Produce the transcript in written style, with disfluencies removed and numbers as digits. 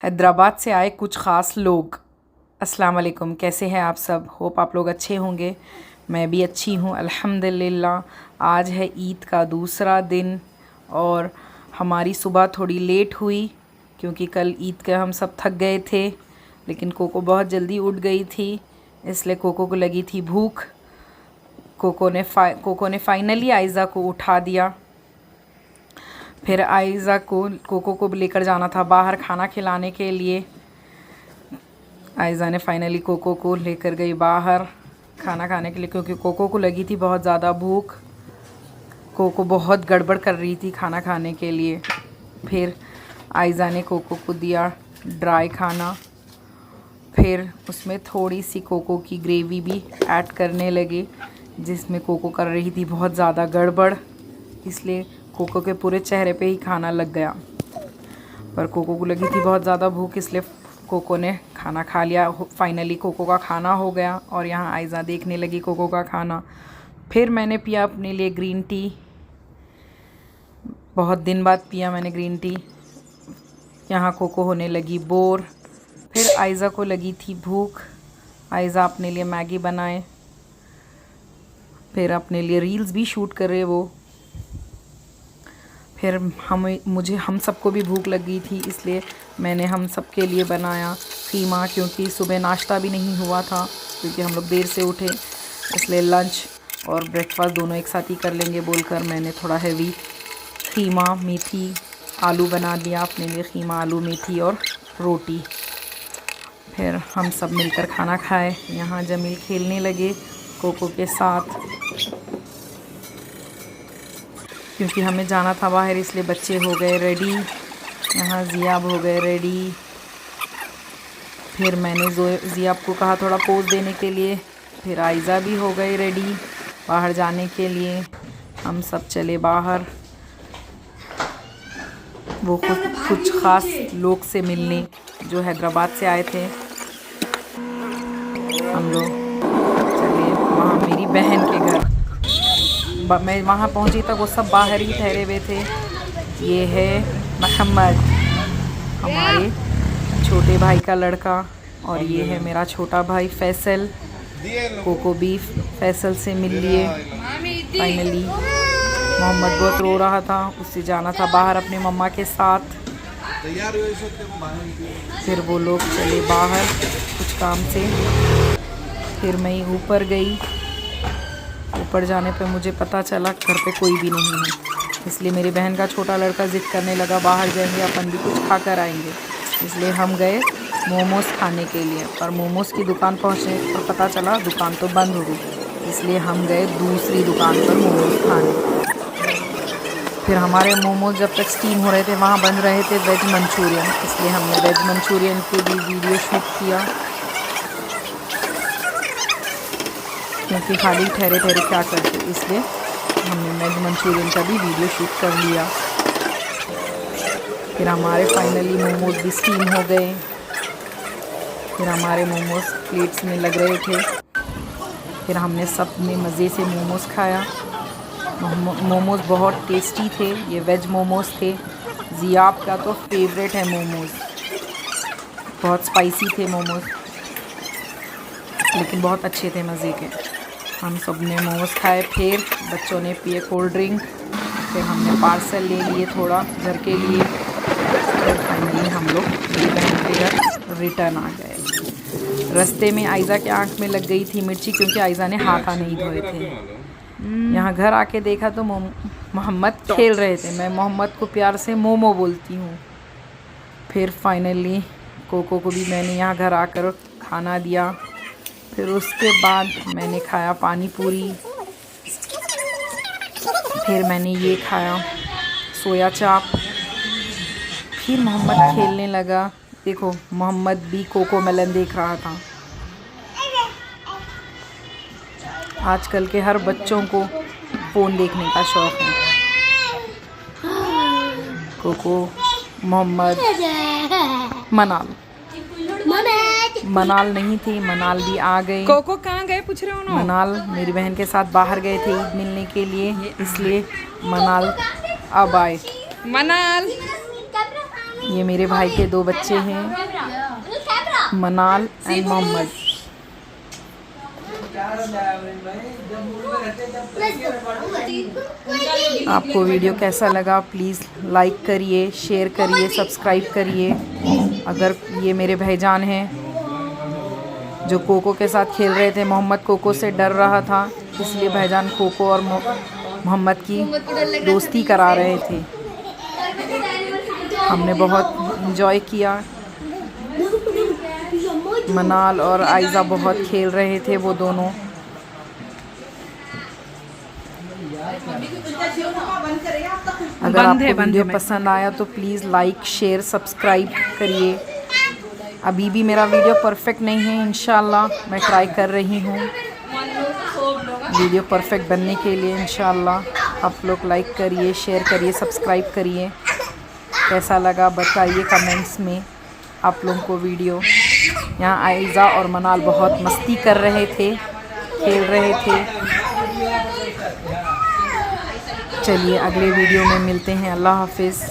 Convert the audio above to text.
हैदराबाद से आए कुछ ख़ास लोग। अस्सलाम वालेकुम, कैसे हैं आप सब? होप आप लोग अच्छे होंगे। मैं भी अच्छी हूँ अल्हम्दुलिल्लाह। आज है ईद का दूसरा दिन और हमारी सुबह थोड़ी लेट हुई क्योंकि कल ईद के हम सब थक गए थे, लेकिन कोको बहुत जल्दी उठ गई थी, इसलिए कोको को लगी थी भूख। कोको ने फाइनली आयज़ा को उठा दिया। फिर आयज़ा को कोको को लेकर जाना था बाहर खाना खिलाने के लिए। आयज़ा ने फाइनली कोको को लेकर गई बाहर खाना खाने के लिए क्योंकि कोको को लगी थी बहुत ज़्यादा भूख। कोको बहुत गड़बड़ कर रही थी खाना खाने के लिए। फिर आयज़ा ने कोको को दिया ड्राई खाना, फिर उसमें थोड़ी सी कोको की ग्रेवी भी ऐड करने लगे, जिसमें कोको कर रही थी बहुत ज़्यादा गड़बड़, इसलिए कोको के पूरे चेहरे पे ही खाना लग गया। पर कोको को लगी थी बहुत ज़्यादा भूख, इसलिए कोको ने खाना खा लिया। फाइनली कोको का खाना हो गया और यहाँ आयज़ा देखने लगी कोको का खाना। फिर मैंने पिया अपने लिए ग्रीन टी, बहुत दिन बाद पिया मैंने ग्रीन टी। यहाँ कोको होने लगी बोर। फिर आयज़ा को लगी थी भूख, आयज़ा अपने लिए मैगी बनाए, फिर अपने लिए रील्स भी शूट कर रहे वो। फिर हम सबको भी भूख लग गई थी, इसलिए मैंने हम सब के लिए बनाया कीमा, क्योंकि सुबह नाश्ता भी नहीं हुआ था क्योंकि हम लोग देर से उठे, इसलिए लंच और ब्रेकफास्ट दोनों एक साथ ही कर लेंगे बोलकर मैंने थोड़ा हैवी कीमा मेथी आलू बना दिया अपने लिए। कीमा आलू मेथी और रोटी। फिर हम सब मिलकर खाना खाए। यहाँ जमील खेलने लगे कोको के साथ क्योंकि हमें जाना था बाहर, इसलिए बच्चे हो गए रेडी। यहाँ ज़ियाब हो गए रेडी। फिर मैंने ज़ियाब को कहा थोड़ा पोज देने के लिए। फिर आयज़ा भी हो गई रेडी बाहर जाने के लिए। हम सब चले बाहर वो कुछ ख़ास लोग से मिलने जो हैदराबाद से आए थे। हम लोग चले वहाँ मेरी बहन के घर। मैं वहाँ पहुँची तक वो सब बाहर ही ठहरे हुए थे। ये है मोहम्मद, हमारे छोटे भाई का लड़का, और ये है मेरा छोटा भाई फैसल। कोको भी फैसल से मिल लिए फाइनली। मोहम्मद बहुत रो रहा था, उससे जाना था बाहर अपने मम्मा के साथ। फिर वो लोग चले बाहर कुछ काम से। फिर मैं ऊपर गई। ऊपर जाने पे मुझे पता चला घर पे कोई भी नहीं है, इसलिए मेरी बहन का छोटा लड़का ज़िद करने लगा बाहर जाएंगे अपन भी कुछ खा कर आएंगे, इसलिए हम गए मोमोज़ खाने के लिए। पर मोमोज़ की दुकान पहुँचे और पता चला दुकान तो बंद हो गई, इसलिए हम गए दूसरी दुकान पर मोमोज़ खाने। फिर हमारे मोमोज़ जब तक स्टीम हो रहे थे वहाँ बन रहे थे वेज मंचूरियन, इसलिए हमने वेज मंचूरियन की भी वीडियो शूट किया क्योंकि खाली ठहरे ठहरे क्या करते, इसलिए हमने वेज मंचूरियन का भी वीडियो शूट कर लिया। फिर हमारे फाइनली मोमोज़ भी स्टीम हो गए। फिर हमारे मोमोज़ प्लेट्स में लग रहे थे। फिर हमने सब ने मज़े से मोमोज़ खाया। मोमोज़ बहुत टेस्टी थे, ये वेज मोमोज़ थे। ज़ियाब का तो फेवरेट है मोमोज़, बहुत स्पाइसी थे मोमोज़, लेकिन बहुत अच्छे थे मज़े के। हम सब ने मोमोज़ खाए, फिर बच्चों ने पिए कोल्ड ड्रिंक, फिर हमने पार्सल ले लिए थोड़ा घर के लिए। फिर फाइनली हम लोग मेरी बहन के घर रिटर्न आ गए। रास्ते में आयज़ा के आँख में लग गई थी मिर्ची क्योंकि आयज़ा ने हाथ नहीं धोए थे। यहाँ घर आके देखा तो मोहम्मद खेल रहे थे। मैं मोहम्मद को प्यार से मोमो बोलती हूँ। फिर फाइनली कोको को भी मैंने यहाँ घर आकर खाना दिया। फिर उसके बाद मैंने खाया पानी पूरी। फिर मैंने ये खाया सोया चाप। फिर मोहम्मद खेलने लगा। देखो मोहम्मद भी कोको मेलन देख रहा था। आजकल के हर बच्चों को फ़ोन देखने का शौक़ है। कोको, मोहम्मद, मनाल नहीं थी, मनाल भी आ गए। कोको कहाँ गए पूछ रहे हो ना? मनाल मेरी बहन के साथ बाहर गए थे ईद मिलने के लिए, इसलिए मनाल अब आए। मनाल ये मेरे भाई के 2 बच्चे हैं, मनाल एंड मोहम्मद। आपको वीडियो कैसा लगा प्लीज़ लाइक करिए, शेयर करिए, सब्सक्राइब करिए। अगर ये मेरे भाईजान हैं जो कोको के साथ खेल रहे थे, मोहम्मद कोको से डर रहा था, इसलिए भाईजान कोको और मोहम्मद की दोस्ती करा रहे थे। हमने बहुत इंजॉय किया। मनाल और आयज़ा बहुत खेल रहे थे वो दोनों। अगर आपको वीडियो पसंद आया तो प्लीज़ लाइक, शेयर, सब्सक्राइब करिए। अभी भी मेरा वीडियो परफेक्ट नहीं है, इंशाल्लाह मैं ट्राई कर रही हूँ वीडियो परफेक्ट बनने के लिए। इंशाल्लाह आप लोग लाइक करिए, शेयर करिए, सब्सक्राइब करिए। कैसा लगा बताइए कमेंट्स में आप लोगों को वीडियो। यहाँ आयज़ा और मनाल बहुत मस्ती कर रहे थे, खेल रहे थे। चलिए अगले वीडियो में मिलते हैं। अल्लाह हाफिज़।